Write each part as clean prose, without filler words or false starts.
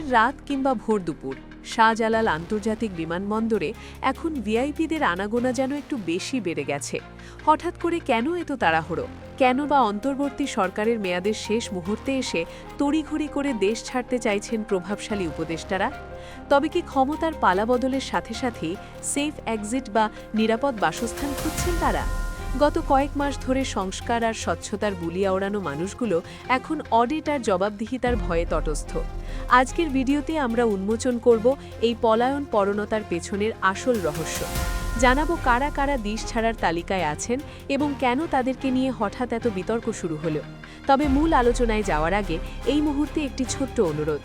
গভীর রাত কিংবা ভোর দুপুর শাহজালাল আন্তর্জাতিক বিমানবন্দরে এখন ভিআইপিদের আনাগোনা যেন একটু বেশি বেড়ে গেছে। হঠাৎ করে কেন এত তাড়াহুড়ো? কেন বা অন্তর্বর্তী সরকারের মেয়াদের শেষ মুহূর্তে এসে তড়িঘড়ি করে দেশ ছাড়তে চাইছেন প্রভাবশালী উপদেষ্টারা? তবে কি ক্ষমতার পালাবদলের সাথে সাথেই সেফ এক্সিট বা নিরাপদ বাসস্থান খুঁজছেন তারা? গত কয়েক মাস ধরে সংস্কার আর স্বচ্ছতার বুলিয়া ওড়ানো মানুষগুলো এখন অডিট আর জবাবদিহিতার ভয়ে তটস্থ। আজকের ভিডিওতে আমরা উন্মোচন করব এই পলায়ন পরণতার পেছনের আসল রহস্য। জানাবো কারা কারা দেশ ছাড়ার তালিকায় আছেন এবং কেন তাদেরকে নিয়ে হঠাৎ এত বিতর্ক শুরু হলো। তবে মূল আলোচনায় যাওয়ার আগে এই মুহূর্তে একটি ছোট্ট অনুরোধ।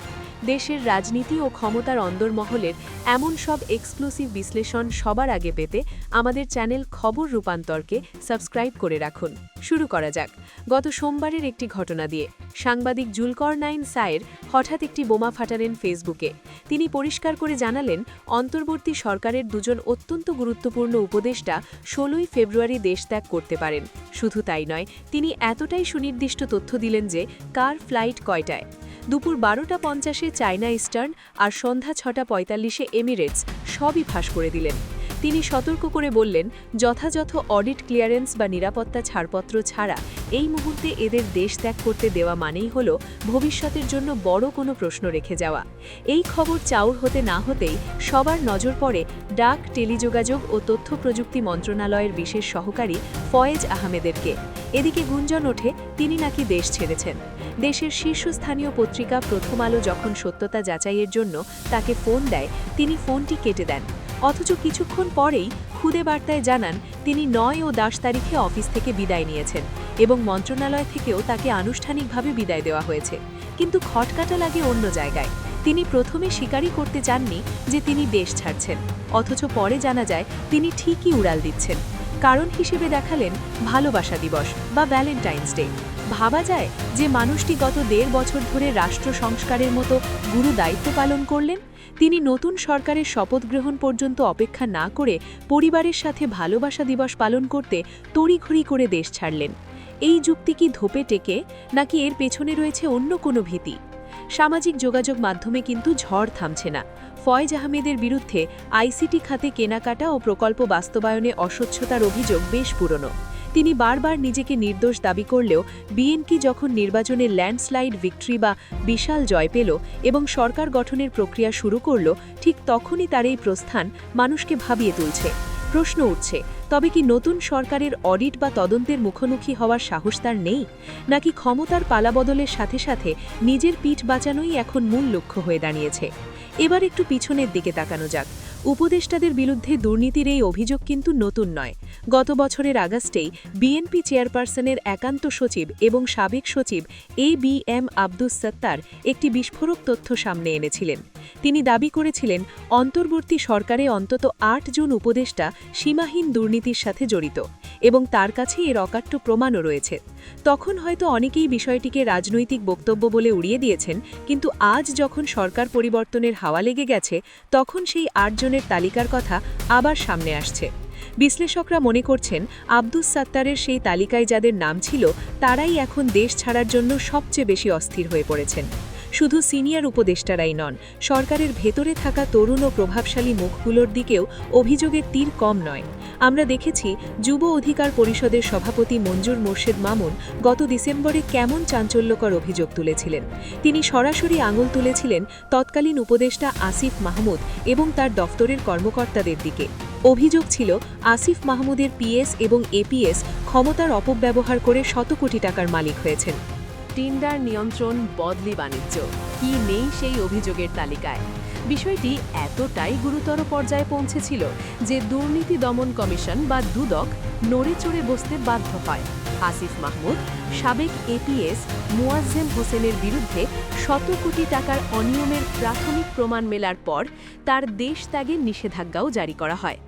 দেশের রাজনীতি ও ক্ষমতার অন্দরমহলের এমন সব এক্সক্লুসিভ বিশ্লেষণ সবার আগে পেতে আমাদের চ্যানেল খবর রূপান্তরকে সাবস্ক্রাইব করে রাখুন। শুরু করা যাক গত সোমবারের একটি ঘটনা দিয়ে। সাংবাদিক জুলকরনাইন সায়ের হঠাৎ একটি বোমা ফাটালেন ফেসবুকে। তিনি পরিষ্কার করে জানালেন, অন্তর্বর্তী সরকারের দুজন অত্যন্ত গুরুত্বপূর্ণ উপদেষ্টা 16ই ফেব্রুয়ারি দেশ ত্যাগ করতে পারেন। শুধু তাই নয়, তিনি এতটাই সুনির্দিষ্ট তথ্য দিলেন যে কার ফ্লাইট কয়টায়। দুপুর 12:50 চায়না ইস্টার্ন আর সন্ধ্যা 6:45 এমিরেটস সবই ফাঁস করে দিলেন। তিনি সতর্ক করে বললেন, যথাযথ অডিট ক্লিয়ারেন্স বা নিরাপত্তা ছাড়পত্র ছাড়া এই মুহূর্তে এদের দেশ ত্যাগ করতে দেওয়া মানেই হল ভবিষ্যতের জন্য বড় কোনো প্রশ্ন রেখে যাওয়া। এই খবর চাউর হতে না হতেই সবার নজর পড়ে ডাক, টেলিযোগাযোগ ও তথ্য প্রযুক্তি মন্ত্রণালয়ের বিশেষ সহকারী ফয়েজ আহমেদেরকে। এদিকে গুঞ্জন ওঠে তিনি নাকি দেশ ছেড়েছেন। দেশের শীর্ষস্থানীয় পত্রিকা প্রথম আলো যখন সত্যতা যাচাইয়ের জন্য তাকে ফোন দেয়, তিনি ফোনটি কেটে দেন। অথচ কিছুক্ষণ পরেই খুদে বার্তায় জানান তিনি 9 ও 10 তারিখে অফিস থেকে বিদায় নিয়েছেন এবং মন্ত্রণালয় থেকেও তাকে আনুষ্ঠানিকভাবে বিদায় দেওয়া হয়েছে। কিন্তু খটকাটা লাগে অন্য জায়গায়। তিনি প্রথমে স্বীকারই করতে চাননি যে তিনি দেশ ছাড়ছেন, অথচ পরে জানা যায় তিনি ঠিকই উড়াল দিচ্ছেন। কারণ হিসেবে দেখালেন ভালোবাসা দিবস বা ভ্যালেন্টাইন্স ডে। ভাবা যায় যে মানুষটি গত 1.5 বছর ধরে রাষ্ট্র সংস্কারের মতো গুরু দায়িত্ব পালন করলেন, তিনি নতুন সরকারের শপথ গ্রহণ পর্যন্ত অপেক্ষা না করে পরিবারের সাথে ভালোবাসা দিবস পালন করতে তড়িঘড়ি করে দেশ ছাড়লেন। এই যুক্তি কি ধোপে টেকে, নাকি এর পেছনে রয়েছে অন্য কোনো ভীতি? সামাজিক যোগাযোগ মাধ্যমে কিন্তু ঝড় থামছে না। ফয়েজ আহমেদের বিরুদ্ধে আইসিটি খাতে কেনাকাটা ও প্রকল্প বাস্তবায়নে অস্বচ্ছতার অভিযোগ বেশ পুরনো। তিনি বারবার নিজেকে নির্দোষ দাবি করলেও বিএনপি যখন নির্বাচনে ল্যান্ডস্লাইড ভিক্টরি বা বিশাল জয় পেল এবং সরকার গঠনের প্রক্রিয়া শুরু করল, ঠিক তখনই তার এই প্রস্থান মানুষকে ভাবিয়ে তুলছে। প্রশ্ন উঠছে, তবে কি নতুন সরকারের অডিট বা তদন্তের মুখোমুখি হওয়ার সাহস তার নেই, নাকি ক্ষমতার পালাবদলের সাথে সাথে নিজের পিঠ বাঁচানোই এখন মূল লক্ষ্য হয়ে দাঁড়িয়েছে? এবার একটু পিছনের দিকে তাকানো যাক। উপদেষ্টাদের বিরুদ্ধে দুর্নীতির এই অভিযোগ কিন্তু নতুন নয়। গত বছরের আগস্টেই বিএনপি চেয়ারপারসনের একান্ত সচিব এবং সাবেক সচিব ABM আব্দুস সত্তার একটি বিস্ফোরক তথ্য সামনে এনেছিলেন। তিনি দাবি করেছিলেন অন্তর্বর্তী সরকারে অন্তত 8 জন উপদেষ্টা সীমাহীন দুর্নীতির সাথে জড়িত এবং তার কাছে এর অকাট্য প্রমাণও রয়েছে। তখন হয়তো অনেকেই বিষয়টিকে রাজনৈতিক বক্তব্য বলে উড়িয়ে দিয়েছেন, কিন্তু আজ যখন সরকার পরিবর্তনের হাওয়া লেগে গেছে, তখন সেই 8 জনের তালিকার কথা আবার সামনে আসছে। বিশ্লেষকরা মনে করছেন আব্দুস সাত্তারের সেই তালিকায় যাদের নাম ছিল তারাই এখন দেশ ছাড়ার জন্য সবচেয়ে বেশি অস্থির হয়ে পড়েছেন। শুধু সিনিয়র উপদেষ্টারাই নন, সরকারের ভেতরে থাকা তরুণ ও প্রভাবশালী মুখগুলোর দিকেও অভিযোগের তীর কম নয়। আমরা দেখেছি যুব অধিকার পরিষদের সভাপতি মঞ্জুর মোর্শেদ মামুন গত ডিসেম্বরে কেমন চাঞ্চল্যকর অভিযোগ তুলেছিলেন। তিনি সরাসরি আঙুল তুলেছিলেন তৎকালীন উপদেষ্টা আসিফ মাহমুদ এবং তার দফতরের কর্মকর্তাদের দিকে। অভিযোগ ছিল আসিফ মাহমুদের পিএস এবং এপিএস ক্ষমতার অপব্যবহার করে শত কোটি টাকার মালিক হয়েছেন। টেন্ডার নিয়ন্ত্রণ, বদলি বাণিজ্য, কি নেই সেই অভিযোগের তালিকায়? বিষয়টি এতটাই গুরুতর পর্যায়ে পৌঁছেছিল যে দুর্নীতি দমন কমিশন বা দুদক নড়ে চড়ে বসতে বাধ্য হয়। আসিফ মাহমুদ, সাবেক এপিএস মুয়াজ্জেম হোসেনের বিরুদ্ধে শত কোটি টাকার অনিয়মের প্রাথমিক প্রমাণ মেলার পর তার দেশ ত্যাগের নিষেধাজ্ঞাও জারি করা হয়।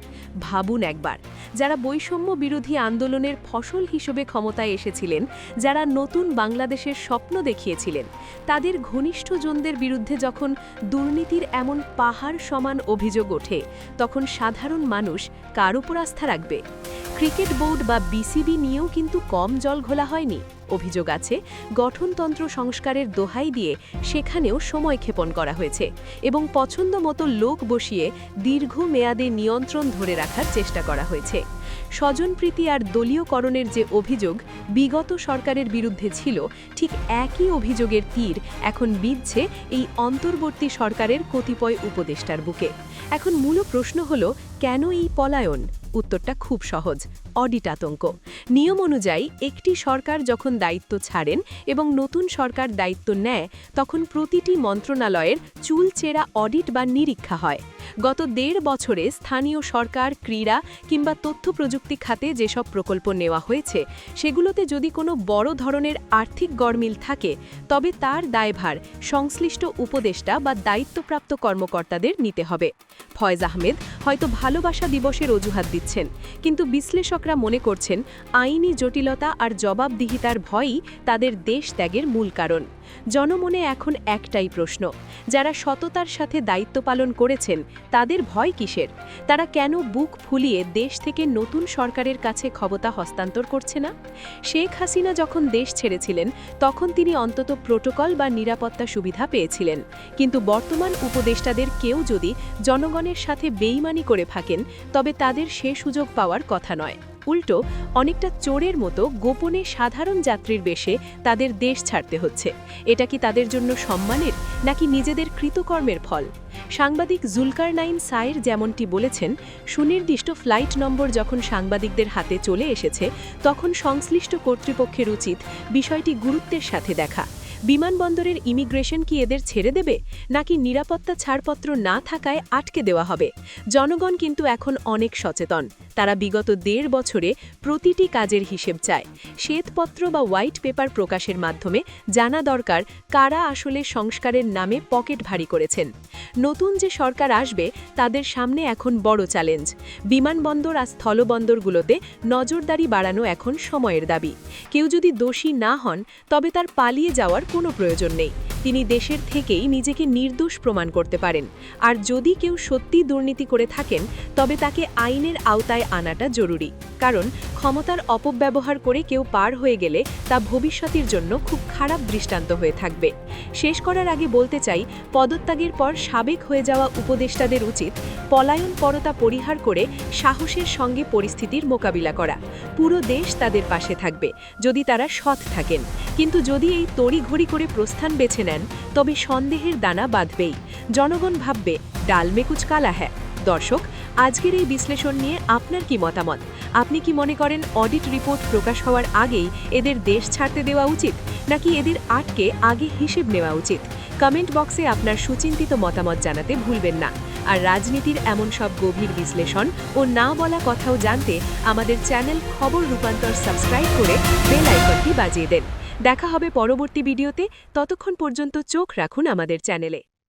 ভাবুন একবার, যারা বৈষম্য বিরোধী আন্দোলনের ফসল হিসেবে ক্ষমতায় এসেছিলেন, যারা নতুন বাংলাদেশের স্বপ্ন দেখিয়েছিলেন, তাদের ঘনিষ্ঠজনদের বিরুদ্ধে যখন দুর্নীতির এমন পাহাড় সমান অভিযোগ ওঠে, তখন সাধারণ মানুষ কার উপর আস্থা রাখবে? ক্রিকেট বোর্ড বা বিসিবি নিয়েও কিন্তু কম জল ঘোলা হয়নি। অভিযোগ আছে গঠনতন্ত্র সংস্কারের দোহাই দিয়ে সেখানেও সময় ক্ষেপণ করা হয়েছে এবং পছন্দমতো লোক বসিয়ে দীর্ঘমেয়াদে নিয়ন্ত্রণ ধরে রাখার চেষ্টা করা হয়েছে। স্বজনপ্রীতি আর দলীয়করণের যে অভিযোগ বিগত সরকারের বিরুদ্ধে ছিল, ঠিক একই অভিযোগের তীর এখন বিঁধছে এই অন্তর্বর্তী সরকারের কতিপয় উপদেষ্টার বুকে। এখন মূল প্রশ্ন হল, কেন এই পলায়ন? উত্তরটা খুব সহজ, অডিট আতঙ্ক। নিয়ম অনুযায়ী একটি সরকার যখন দায়িত্ব ছাড়েন এবং নতুন সরকার দায়িত্ব নেয়, তখন প্রতিটি মন্ত্রণালয়ের চুলচেরা অডিট বা নিরীক্ষা হয়। গত ১.৫ বছরে স্থানীয় সরকার, ক্রীড়া কিংবা তথ্য প্রযুক্তি খাতে যেসব প্রকল্প নেওয়া হয়েছে, সেগুলোতে যদি কোনো বড় ধরনের আর্থিক গড়মিল থাকে, তবে তার দায়ভার সংশ্লিষ্ট উপদেষ্টা বা দায়িত্বপ্রাপ্ত কর্মকর্তাদের নিতে হবে। ফয়েজ আহমেদ হয়তো ভালোবাসা দিবসের অজুহাত দিচ্ছেন, কিন্তু বিশ্লেষকরা মনে করছেন আইনি জটিলতা আর জবাবদিহিতার ভয়ই তাদের দেশ ত্যাগের মূল কারণ। জনমনে এখন একটাই প্রশ্ন, যারা সততার সাথে দায়িত্ব পালন করেছেন তাদের ভয় কিসের? তারা কেন বুক ফুলিয়ে দেশ থেকে নতুন সরকারের কাছে ক্ষমতা হস্তান্তর করছে না? শেখ হাসিনা যখন দেশ ছেড়েছিলেন, তখন তিনি অন্তত প্রোটোকল বা নিরাপত্তা সুবিধা পেয়েছিলেন, কিন্তু বর্তমান উপদেষ্টাদের কেউ যদি জনগণের সাথে বেইমানি করে থাকেন, তবে তাদের সে সুযোগ পাওয়ার কথা নয়। উল্টো অনেকটা চোরের মতো গোপনে সাধারণ যাত্রীর বেশে তাদের দেশ ছাড়তে হচ্ছে। এটা কি তাদের জন্য সম্মানের, নাকি নিজেদের কৃতকর্মের ফল? সাংবাদিক জুলকারনাইন সায়ের যেমনটি বলেছেন, সুনির্দিষ্ট ফ্লাইট নম্বর যখন সাংবাদিকদের হাতে চলে এসেছে, তখন সংশ্লিষ্ট কর্তৃপক্ষের উচিত বিষয়টি গুরুত্বের সাথে দেখা। বিমানবন্দরের ইমিগ্রেশন কি এদের ছেড়ে দেবে, নাকি নিরাপত্তা ছাড়পত্র না থাকায় আটকে দেওয়া হবে? জনগণ কিন্তু এখন অনেক সচেতন। তারা বিগত ১.৫ বছরে প্রতিটি কাজের হিসেব চায়। শ্বেতপত্র বা হোয়াইট পেপার প্রকাশের মাধ্যমে জানা দরকার কারা আসলে সংস্কারের নামে পকেট ভারী করেছেন। নতুন যে সরকার আসবে, তাদের সামনে এখন বড় চ্যালেঞ্জ। বিমানবন্দর আর স্থলবন্দরগুলোতে নজরদারি বাড়ানো এখন সময়ের দাবি। কেউ যদি দোষী না হন, তবে তার পালিয়ে যাওয়ার কোনো প্রয়োজন নেই। তিনি দেশের থেকেই নিজেকে নির্দোষ প্রমাণ করতে পারেন। আর যদি কেউ সত্যি দুর্নীতি করে থাকেন, তবে তাকে আইনের আওতায় আনাটা জরুরি। কারণ ক্ষমতার অপব্যবহার করে কেউ পার হয়ে গেলে তা ভবিষ্যতের জন্য খুব খারাপ দৃষ্টান্ত হয়ে থাকবে। শেষ করার আগে বলতে চাই, পদত্যাগের পর সাবেক হয়ে যাওয়া উপদেষ্টাদের উচিত পলায়নপরতা পরিহার করে সাহসের সঙ্গে পরিস্থিতির মোকাবিলা করা। পুরো দেশ তাদের পাশে থাকবে যদি তারা সৎ থাকেন, কিন্তু যদি এই তড়িঘড়ি করে প্রস্থান বেছে নেন, তবে সন্দেহের দানা বাঁধবেই। জনগণ ভাববে ডাল মে কুছ কালা হ্যায়। দর্শক, আজকের এই বিশ্লেষণ নিয়ে আপনার কি মতামত? আপনি কি মনে করেন অডিট রিপোর্ট প্রকাশ হওয়ার আগেই এদের দেশ ছাড়তে দেওয়া উচিত, নাকি এদের আটকে আগে হিসেব নেওয়া উচিত? কমেন্ট বক্সে আপনার সুচিন্তিত মতামত জানাতে ভুলবেন না। আর রাজনীতির এমন সব গভীর বিশ্লেষণ ও না বলা কথাও জানতে আমাদের চ্যানেল খবর রূপান্তর সাবস্ক্রাইব করে বেল আইকনটি বাজিয়ে দেন। দেখা হবে পরবর্তী ভিডিওতে। ততক্ষণ পর্যন্ত চোখ রাখুন আমাদের চ্যানেলে।